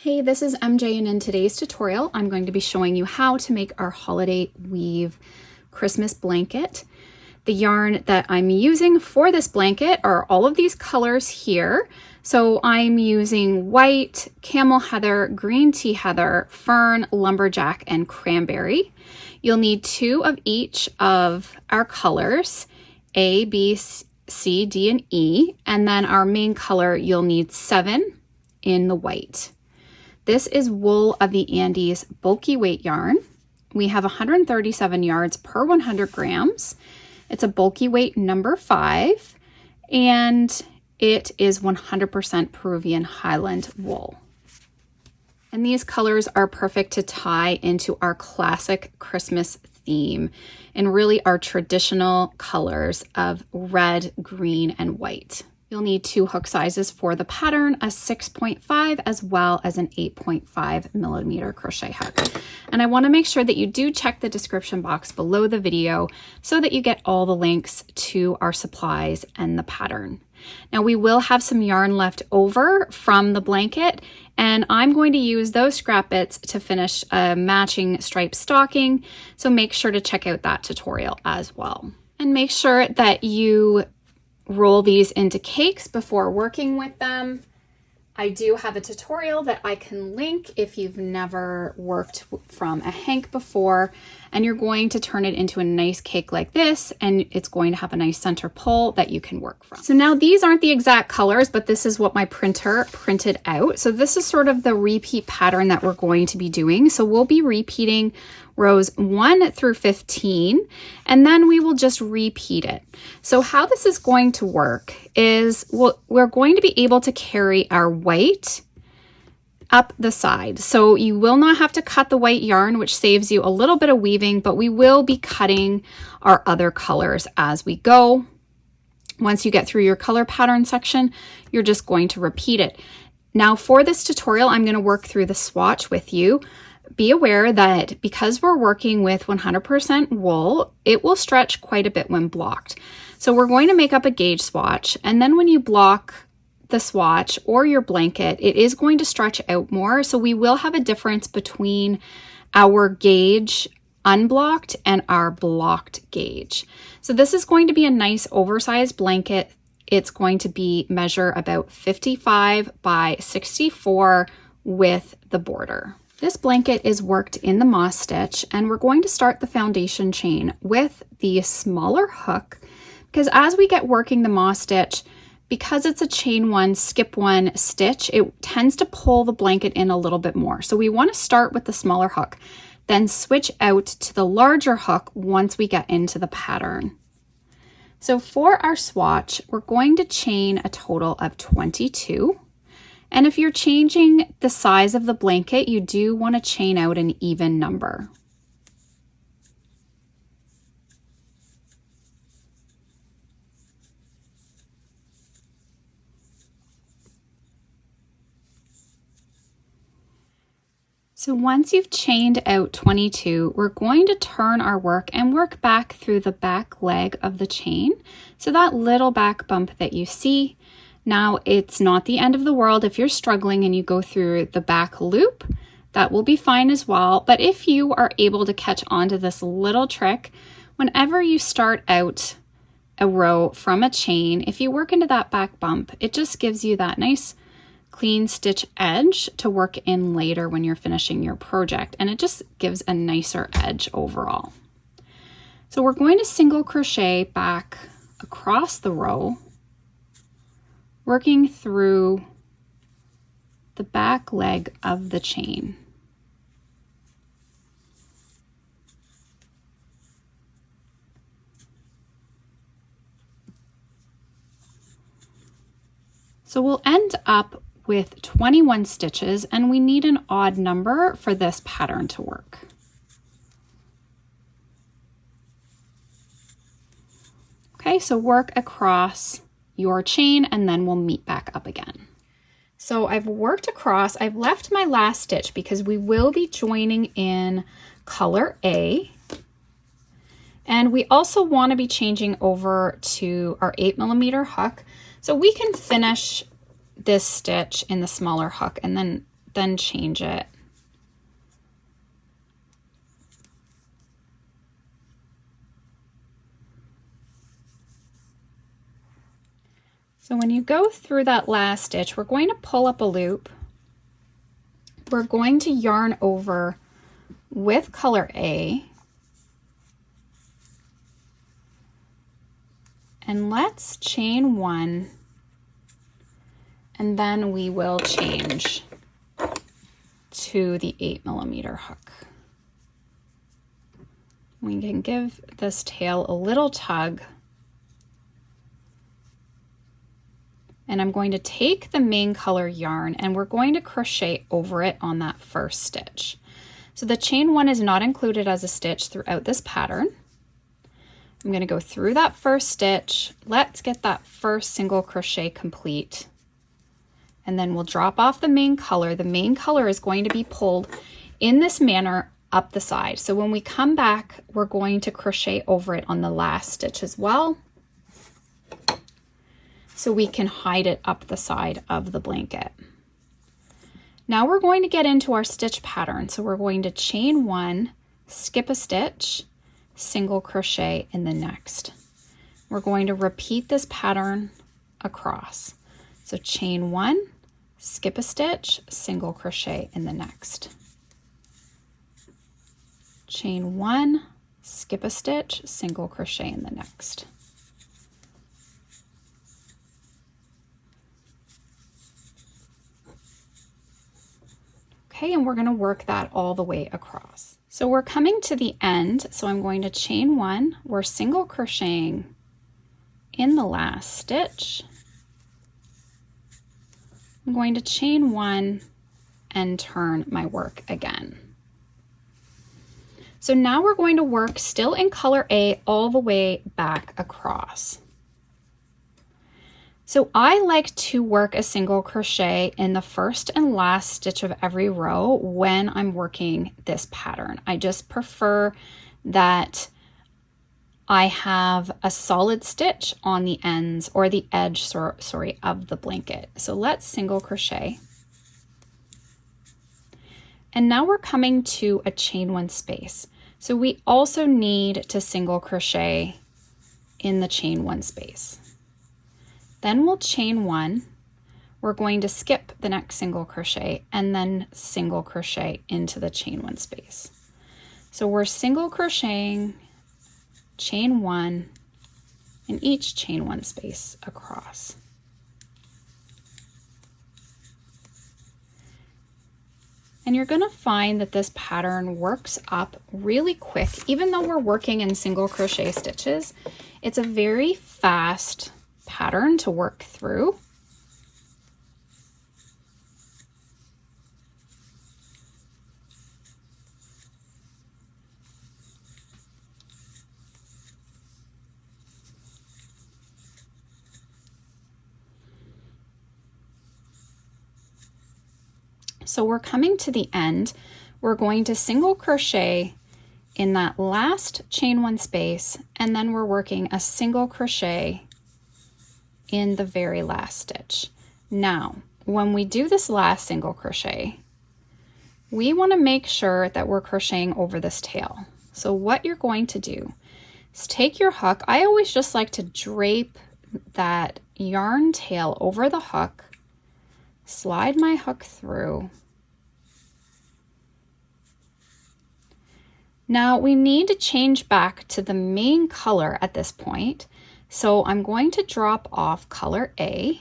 Hey, this is MJ, and in today's tutorial, I'm going to be showing you how to make our holiday weave Christmas blanket. The yarn that I'm using for this blanket are all of these colors here. So I'm using white, camel heather, green tea heather, fern, lumberjack, and cranberry. You'll need 2 of each of our colors, A, B, C, D, and E, and then our main color, you'll need 7 in the white. This is Wool of the Andes bulky weight yarn. We have 137 yards per 100 grams. It's a bulky weight number 5, and it is 100% Peruvian Highland wool. And these colors are perfect to tie into our classic Christmas theme and really our traditional colors of red, green, and white. You'll need 2 hook sizes for the pattern, a 6.5 as well as an 8.5 millimeter crochet hook. And I want to make sure that you do check the description box below the video so that you get all the links to our supplies and the pattern. Now we will have some yarn left over from the blanket, and I'm going to use those scrap bits to finish a matching striped stocking. So make sure to check out that tutorial as well. And make sure that you roll these into cakes before working with them. I do have a tutorial that I can link if you've never worked from a hank before, and you're going to turn it into a nice cake like this, and it's going to have a nice center pull that you can work from. So now these aren't the exact colors, but this is what my printer printed out. So this is sort of the repeat pattern that we're going to be doing. So we'll be repeating rows 1 through 15, and then we will just repeat it. So how this is going to work is we're going to be able to carry our white up the side. So you will not have to cut the white yarn, which saves you a little bit of weaving, but we will be cutting our other colors as we go. Once you get through your color pattern section, you're just going to repeat it. Now for this tutorial, I'm going to work through the swatch with you. Be aware that because we're working with 100% wool, it will stretch quite a bit when blocked. So we're going to make up a gauge swatch, and then when you block the swatch or your blanket, it is going to stretch out more. So we will have a difference between our gauge unblocked and our blocked gauge. So this is going to be a nice oversized blanket. It's going to be measure about 55 by 64 with the border. This blanket is worked in the moss stitch, and we're going to start the foundation chain with the smaller hook, because as we get working the moss stitch, because it's a chain 1, skip 1 stitch, it tends to pull the blanket in a little bit more. So we want to start with the smaller hook, then switch out to the larger hook once we get into the pattern. So for our swatch, we're going to chain a total of 22. And if you're changing the size of the blanket, you do want to chain out an even number. So once you've chained out 22, we're going to turn our work and work back through the back leg of the chain. So that little back bump that you see, now it's not the end of the world if you're struggling and you go through the back loop. That will be fine as well. But if you are able to catch on to this little trick, whenever you start out a row from a chain, if you work into that back bump, it just gives you that nice clean stitch edge to work in later when you're finishing your project, and it just gives a nicer edge overall. So we're going to single crochet back across the row, working through the back leg of the chain. So we'll end up with 21 stitches, and we need an odd number for this pattern to work. Okay, so work across your chain, and then we'll meet back up again. So I've worked across, I've left my last stitch because we will be joining in color A, and we also want to be changing over to our 8mm hook, so we can finish this stitch in the smaller hook and then then change it. So when you go through that last stitch, we're going to pull up a loop. We're going to yarn over with color A. And let's chain 1, and then we will change to the 8mm hook. We can give this tail a little tug. And I'm going to take the main color yarn and we're going to crochet over it on that first stitch. So the chain 1 is not included as a stitch throughout this pattern. I'm going to go through that first stitch. Let's get that first single crochet complete. And then we'll drop off the main color. The main color is going to be pulled in this manner up the side. So when we come back, we're going to crochet over it on the last stitch as well, so we can hide it up the side of the blanket. Now we're going to get into our stitch pattern. So we're going to chain 1, skip a stitch, single crochet in the next. We're going to repeat this pattern across. So chain 1, skip a stitch, single crochet in the next. Chain 1, skip a stitch, single crochet in the next. Okay, and we're going to work that all the way across. So we're coming to the end, so I'm going to chain 1, we're single crocheting in the last stitch. I'm going to chain 1 and turn my work again. So now we're going to work still in color A all the way back across. So I like to work a single crochet in the first and last stitch of every row when I'm working this pattern. I just prefer that I have a solid stitch on the ends or the edge, of the blanket. So let's single crochet. And now we're coming to a chain 1 space. So we also need to single crochet in the chain 1 space. Then we'll chain 1, we're going to skip the next single crochet and then single crochet into the chain 1 space. So we're single crocheting, chain 1 in each chain 1 space across. And you're going to find that this pattern works up really quick. Even though we're working in single crochet stitches, it's a very fast pattern to work through. So we're coming to the end. We're going to single crochet in that last chain 1 space, and then we're working a single crochet in the very last stitch. Now, when we do this last single crochet, we want to make sure that we're crocheting over this tail. So what you're going to do is take your hook. I always just like to drape that yarn tail over the hook, slide my hook through. Now we need to change back to the main color at this point. So I'm going to drop off color A.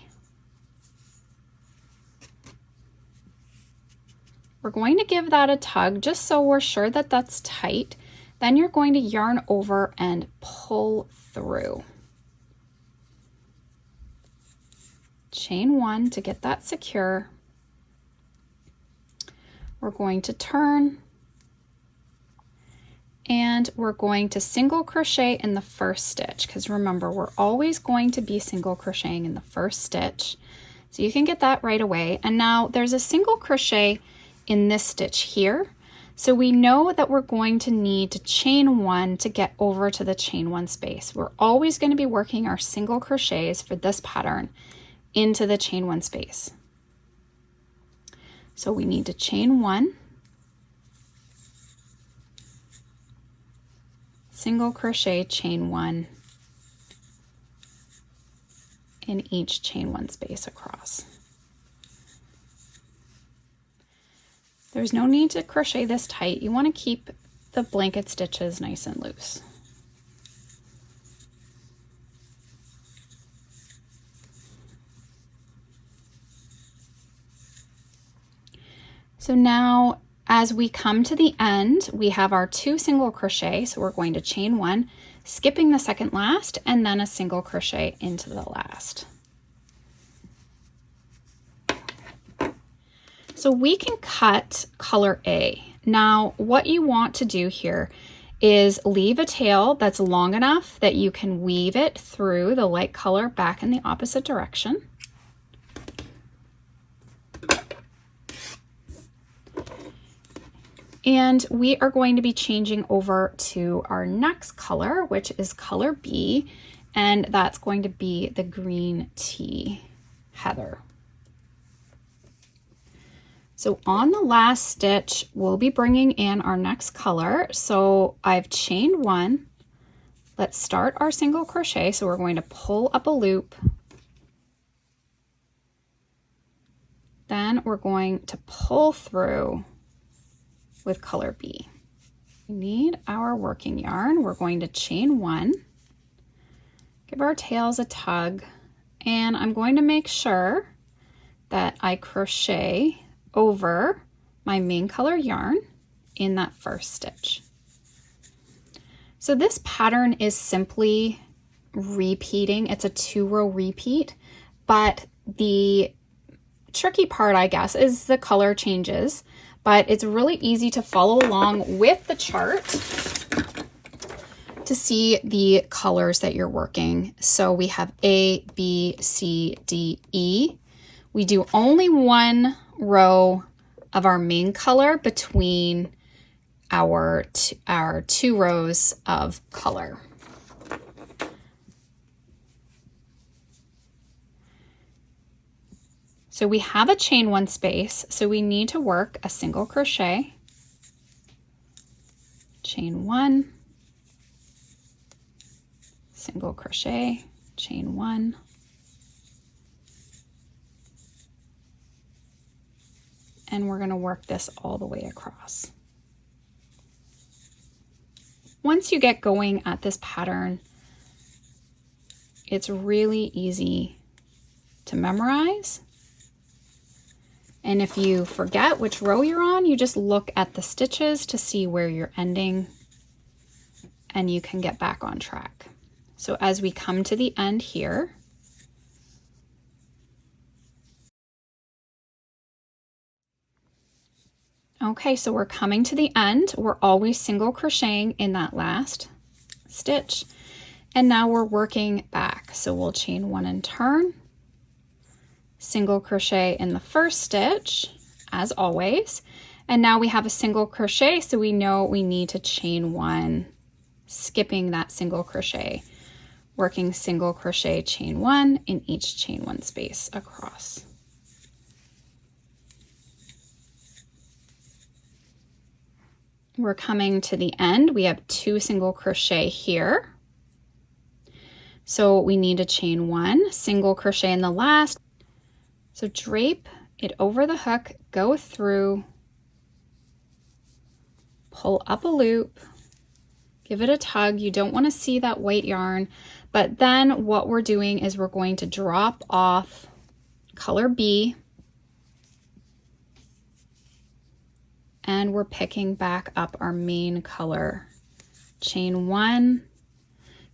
We're going to give that a tug just so we're sure that that's tight. Then you're going to yarn over and pull through. Chain 1 to get that secure. We're going to turn, and we're going to single crochet in the first stitch, because remember, we're always going to be single crocheting in the first stitch. So you can get that right away. And now there's a single crochet in this stitch here. So we know that we're going to need to chain 1 to get over to the chain 1 space. We're always going to be working our single crochets for this pattern into the chain 1 space. So we need to chain 1, single crochet, chain 1 in each chain 1 space across. There's no need to crochet this tight. You want to keep the blanket stitches nice and loose. So now as we come to the end, we have our 2 single crochet. So we're going to chain 1, skipping the second last, and then a single crochet into the last. So we can cut color A. Now, what you want to do here is leave a tail that's long enough that you can weave it through the light color back in the opposite direction. And we are going to be changing over to our next color, which is color B, and that's going to be the green tea heather. So on the last stitch, we'll be bringing in our next color. So I've chained 1. Let's start our single crochet. So we're going to pull up a loop. Then we're going to pull through with color B. We need our working yarn. We're going to chain 1, give our tails a tug, and I'm going to make sure that I crochet over my main color yarn in that first stitch. So this pattern is simply repeating. It's a 2-row repeat, but the tricky part, I guess, is the color changes, but it's really easy to follow along with the chart to see the colors that you're working. So we have A, B, C, D, E. We do only 1 row of our main color between our 2 rows of color. So we have a chain 1 space, so we need to work a single crochet, chain 1, single crochet, chain 1, and we're going to work this all the way across. Once you get going at this pattern, it's really easy to memorize. And if you forget which row you're on, you just look at the stitches to see where you're ending, and you can get back on track. So as we come to the end here, okay, so we're coming to the end. We're always single crocheting in that last stitch. And now we're working back. So we'll chain 1 and turn, single crochet in the first stitch, as always. And now we have a single crochet, so we know we need to chain 1, skipping that single crochet, working single crochet, chain 1 in each chain 1 space across. We're coming to the end. We have 2 single crochet here. So we need to chain 1, single crochet in the last. So drape it over the hook, go through, pull up a loop, give it a tug. You don't want to see that white yarn, but then what we're doing is we're going to drop off color B, and we're picking back up our main color. Chain 1,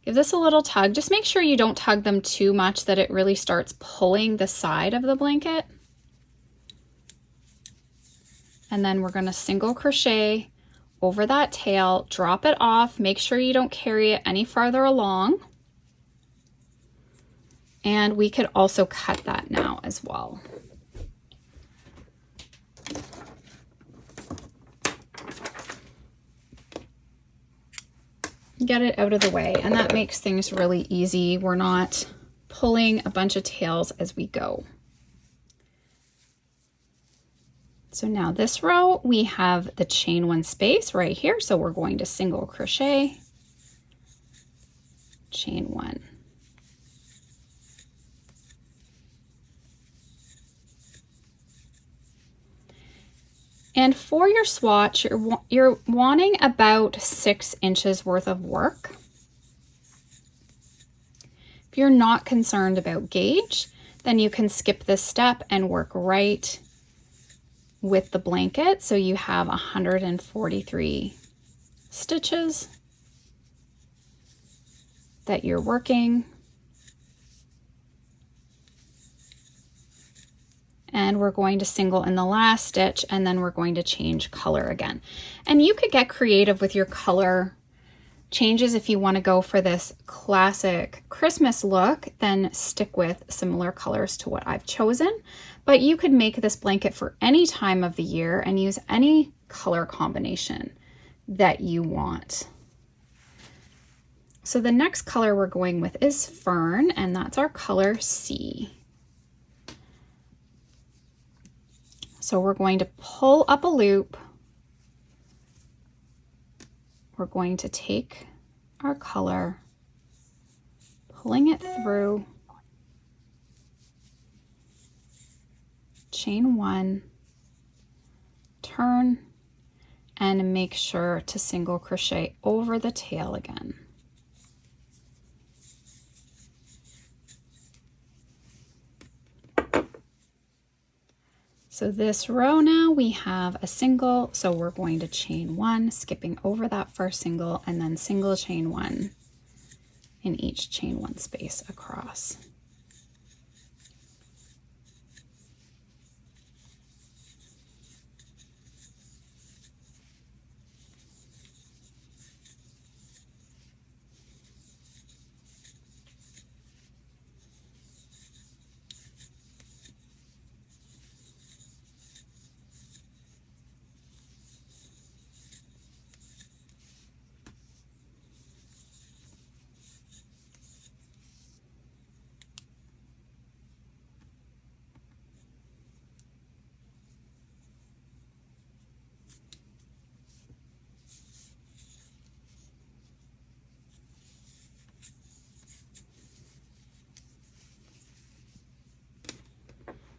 give this a little tug. Just make sure you don't tug them too much that it really starts pulling the side of the blanket. And then we're going to single crochet over that tail, drop it off, make sure you don't carry it any farther along. And we could also cut that now as well. Get it out of the way, and that makes things really easy. We're not pulling a bunch of tails as we go. So now this row, we have the chain one space right here. So we're going to single crochet, chain one. And for your swatch, you're wanting about 6 inches worth of work. If you're not concerned about gauge, then you can skip this step and work right with the blanket. So you have 143 stitches that you're working. And we're going to single in the last stitch, and then we're going to change color again. And you could get creative with your color changes. If you want to go for this classic Christmas look, then stick with similar colors to what I've chosen. But you could make this blanket for any time of the year and use any color combination that you want. So the next color we're going with is Fern, and that's our color C. So we're going to pull up a loop. We're going to take our color, pulling it through, chain one, turn, and make sure to single crochet over the tail again. So this row now we have a single, so we're going to chain one, skipping over that first single, and then single chain one in each chain one space across.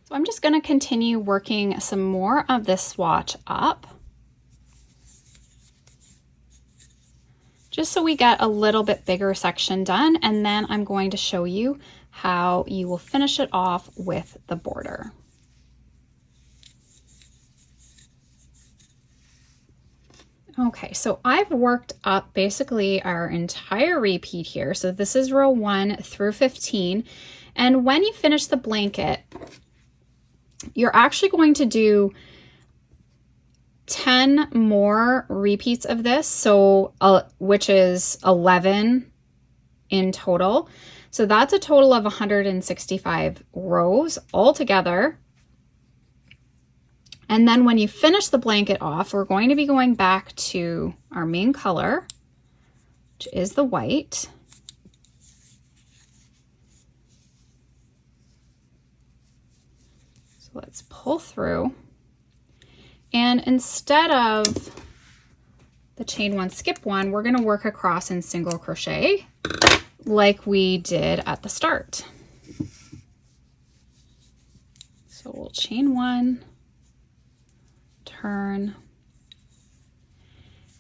So I'm just going to continue working some more of this swatch up, just so we get a little bit bigger section done, and then I'm going to show you how you will finish it off with the border. Okay, so I've worked up basically our entire repeat here. So this is row 1 through 15. And when you finish the blanket, you're actually going to do 10 more repeats of this, so which is 11 in total. So that's a total of 165 rows altogether. And then when you finish the blanket off, we're going to be going back to our main color, which is the white. So let's pull through. And instead of the chain one, skip one, we're going to work across in single crochet like we did at the start. So we'll chain one, turn,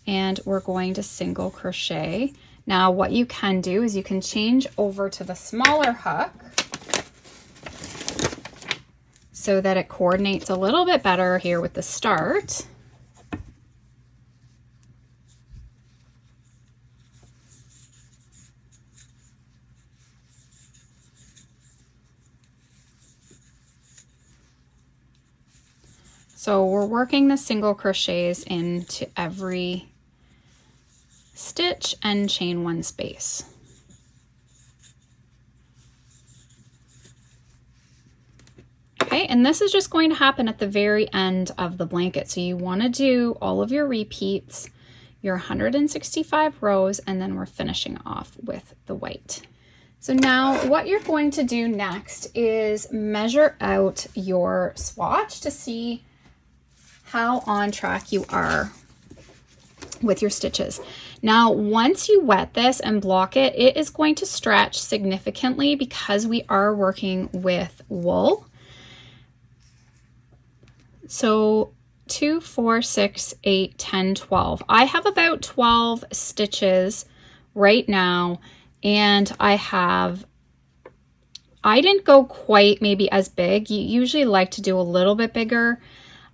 and we're going to single crochet. Now what you can do is you can change over to the smaller hook so that it coordinates a little bit better here with the start. So we're working the single crochets into every stitch and chain one space. Okay, and this is just going to happen at the very end of the blanket. So you want to do all of your repeats, your 165 rows, and then we're finishing off with the white. So now what you're going to do next is measure out your swatch to see how on track you are with your stitches. Now, once you wet this and block it, it is going to stretch significantly because we are working with wool. So 2, 4, 6, 8, 10, 12. I have about 12 stitches right now, and I didn't go quite maybe as big. You usually like to do a little bit bigger.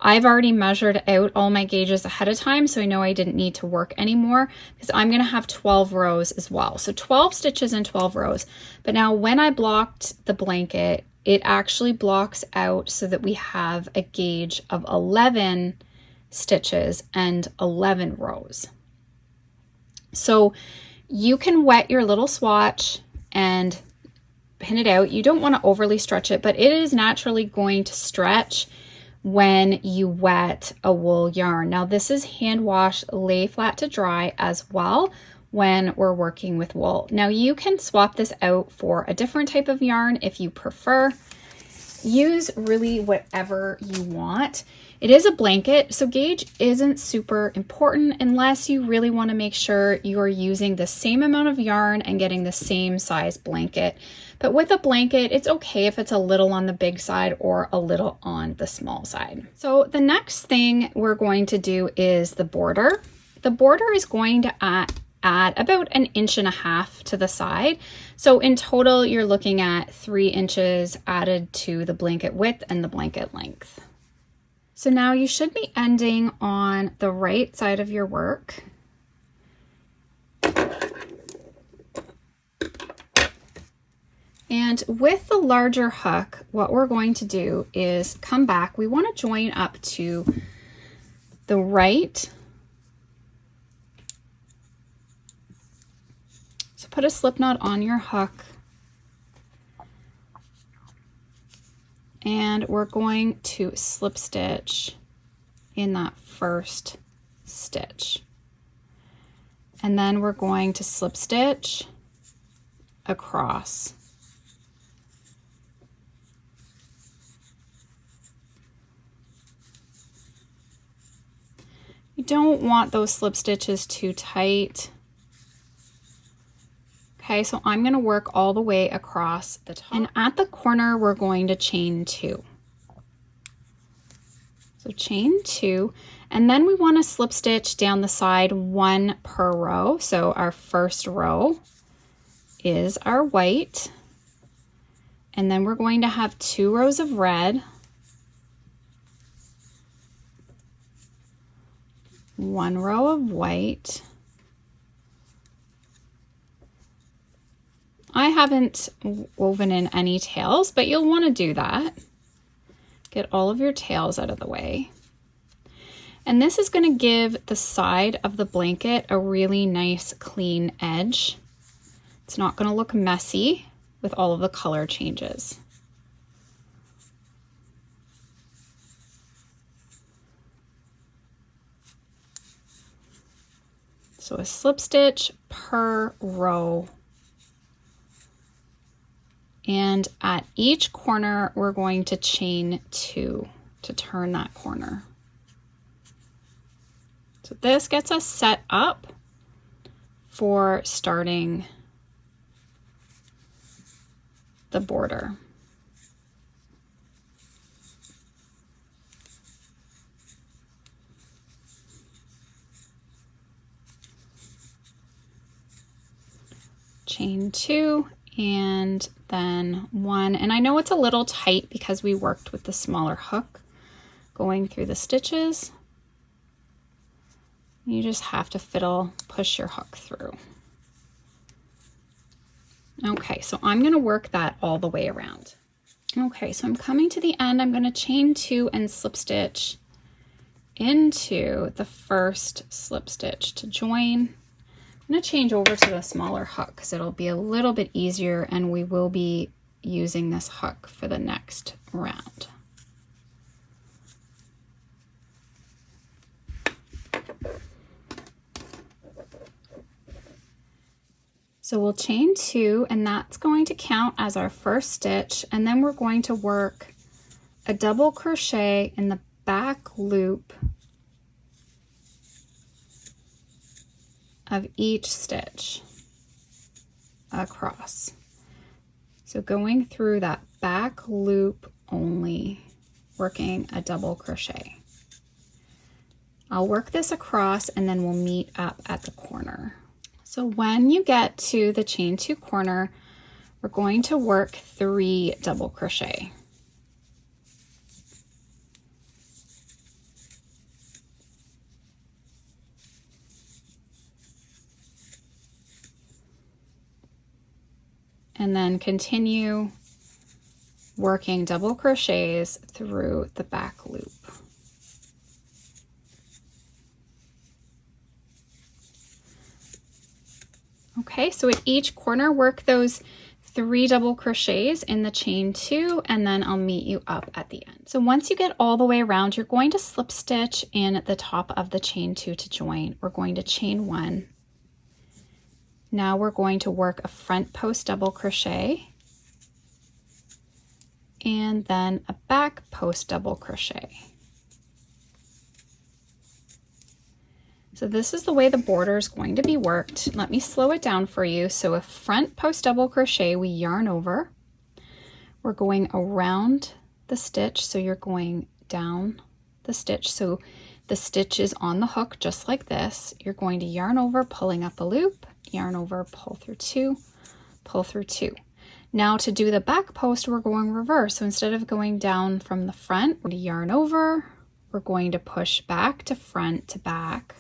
I've already measured out all my gauges ahead of time, so I know I didn't need to work anymore because I'm going to have 12 rows as well. So 12 stitches and 12 rows. But now when I blocked the blanket, it actually blocks out so that we have a gauge of 11 stitches and 11 rows. So you can wet your little swatch and pin it out. You don't want to overly stretch it, but it is naturally going to stretch when you wet a wool yarn. Now this is hand wash, lay flat to dry as well when we're working with wool. Now you can swap this out for a different type of yarn if you prefer. Use really whatever you want. It is a blanket, so gauge isn't super important unless you really want to make sure you're using the same amount of yarn and getting the same size blanket. But with a blanket, it's okay if it's a little on the big side or a little on the small side. So the next thing we're going to do is the border. The border is going to add about 1.5 inches to the side. So in total, you're looking at 3 inches added to the blanket width and the blanket length. So now you should be ending on the right side of your work. And with the larger hook, what we're going to do is come back. We want to join up to the right. So put a slip knot on your hook. And we're going to slip stitch in that first stitch. And then we're going to slip stitch across. You don't want those slip stitches too tight. Okay, so I'm going to work all the way across the top. And at the corner, we're going to chain 2. So chain 2, and then we want to slip stitch down the side 1 per row. So our first row is our white, and then we're going to have 2 rows of red, 1 row of white. I haven't woven in any tails, but you'll want to do that. Get all of your tails out of the way. And this is going to give the side of the blanket a really nice clean edge. It's not going to look messy with all of the color changes. So a slip stitch per row. And at each corner, we're going to chain 2 to turn that corner. So this gets us set up for starting the border. Chain 2 and then 1, and I know it's a little tight because we worked with the smaller hook going through the stitches. You just have to push your hook through. Okay, so I'm going to work that all the way around. Okay, so I'm coming to the end. I'm going to chain 2 and slip stitch into the first slip stitch to join. I'm going to change over to the smaller hook because it'll be a little bit easier, and we will be using this hook for the next round. So we'll chain 2, and that's going to count as our first stitch, and then we're going to work a double crochet in the back loop of each stitch across. So going through that back loop only, working a double crochet. I'll work this across and then we'll meet up at the corner. So when you get to the chain 2 corner, we're going to work 3 double crochet. And then continue working double crochets through the back loop. Okay, so at each corner, work those 3 double crochets in the chain 2, and then I'll meet you up at the end. So once you get all the way around, you're going to slip stitch in the top of the chain 2 to join. We're going to chain 1. Now we're going to work a front post double crochet and then a back post double crochet. So this is the way the border is going to be worked. Let me slow it down for you. So a front post double crochet, we yarn over. We're going around the stitch, so you're going down the stitch. So the stitch is on the hook just like this. You're going to yarn over, pulling up a loop, yarn over, pull through 2, pull through 2. Now to do the back post, we're going reverse. So instead of going down from the front, we're going to yarn over, we're going to push back to front to back,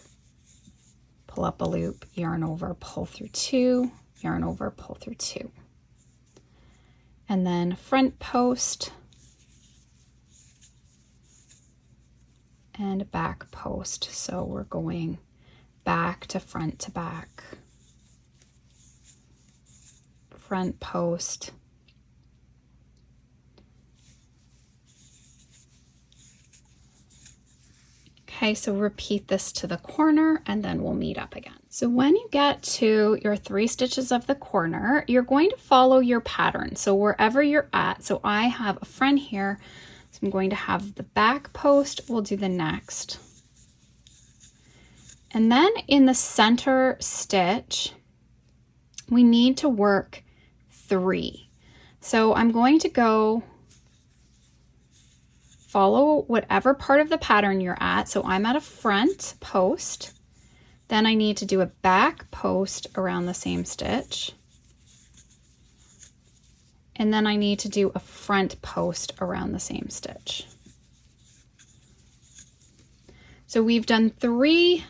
pull up a loop, yarn over, pull through 2, yarn over, pull through 2. And then front post and back post. So we're going back to front to back, front post, okay, so repeat this to the corner and then we'll meet up again. So when you get to your 3 stitches of the corner, you're going to follow your pattern. So wherever you're at, so I have a friend here, so I'm going to have the back post, we'll do the next. And then in the center stitch, we need to work 3. So I'm going to go follow whatever part of the pattern you're at. So I'm at a front post, then I need to do a back post around the same stitch, and then I need to do a front post around the same stitch. So we've done 3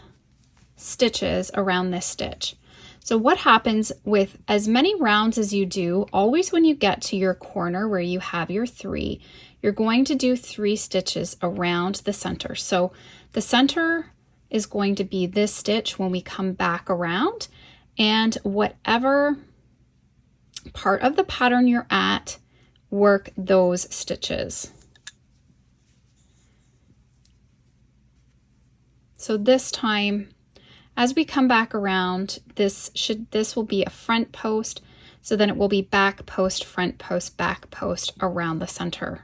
stitches around this stitch. So what happens with as many rounds as you do, always when you get to your corner where you have your 3, you're going to do 3 stitches around the center. So the center is going to be this stitch when we come back around, and whatever part of the pattern you're at, work those stitches. So this time, as we come back around, this will be a front post, so then it will be back post, front post, back post around the center.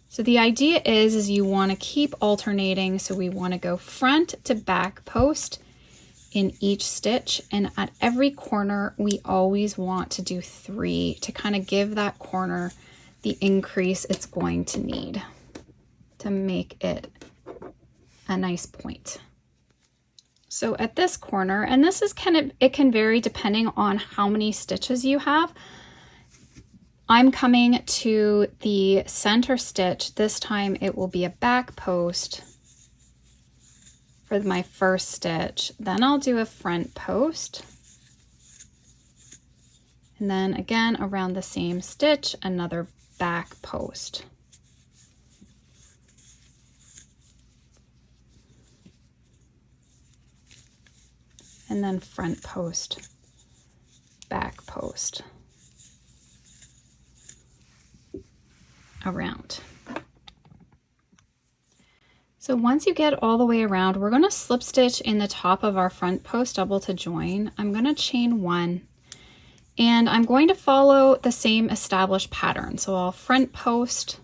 So the idea is you want to keep alternating, so we want to go front to back post in each stitch, and at every corner we always want to do 3 to kind of give that corner the increase it's going to need to make it a nice point. So at this corner, and this is it can vary depending on how many stitches you have. I'm coming to the center stitch. This time it will be a back post for my first stitch. Then I'll do a front post. And then again around the same stitch, another back post. And then front post, back post, around. So once you get all the way around, we're going to slip stitch in the top of our front post double to join. I'm going to chain 1. And I'm going to follow the same established pattern. So I'll front post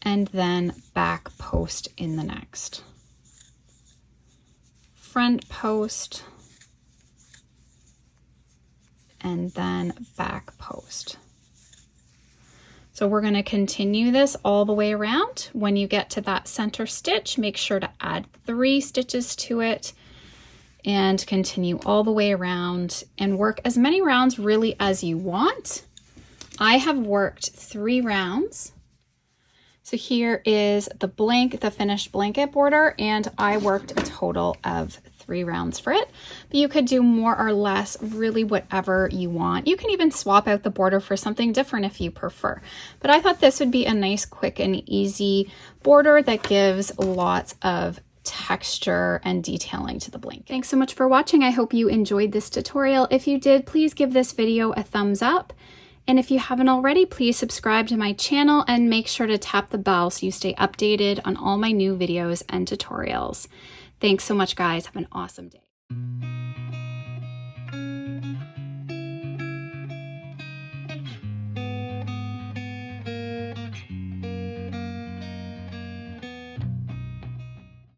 and then back post in the next. Front post, and then back post. So we're going to continue this all the way around. When you get to that center stitch, make sure to add 3 stitches to it and continue all the way around and work as many rounds really as you want. I have worked 3 rounds. So here is the finished blanket border, and I worked a total of 3 rounds for it. But you could do more or less, really whatever you want. You can even swap out the border for something different if you prefer. But I thought this would be a nice, quick, and easy border that gives lots of texture and detailing to the blanket. Thanks so much for watching. I hope you enjoyed this tutorial. If you did, please give this video a thumbs up. And if you haven't already, please subscribe to my channel and make sure to tap the bell so you stay updated on all my new videos and tutorials. Thanks so much, guys. Have an awesome day.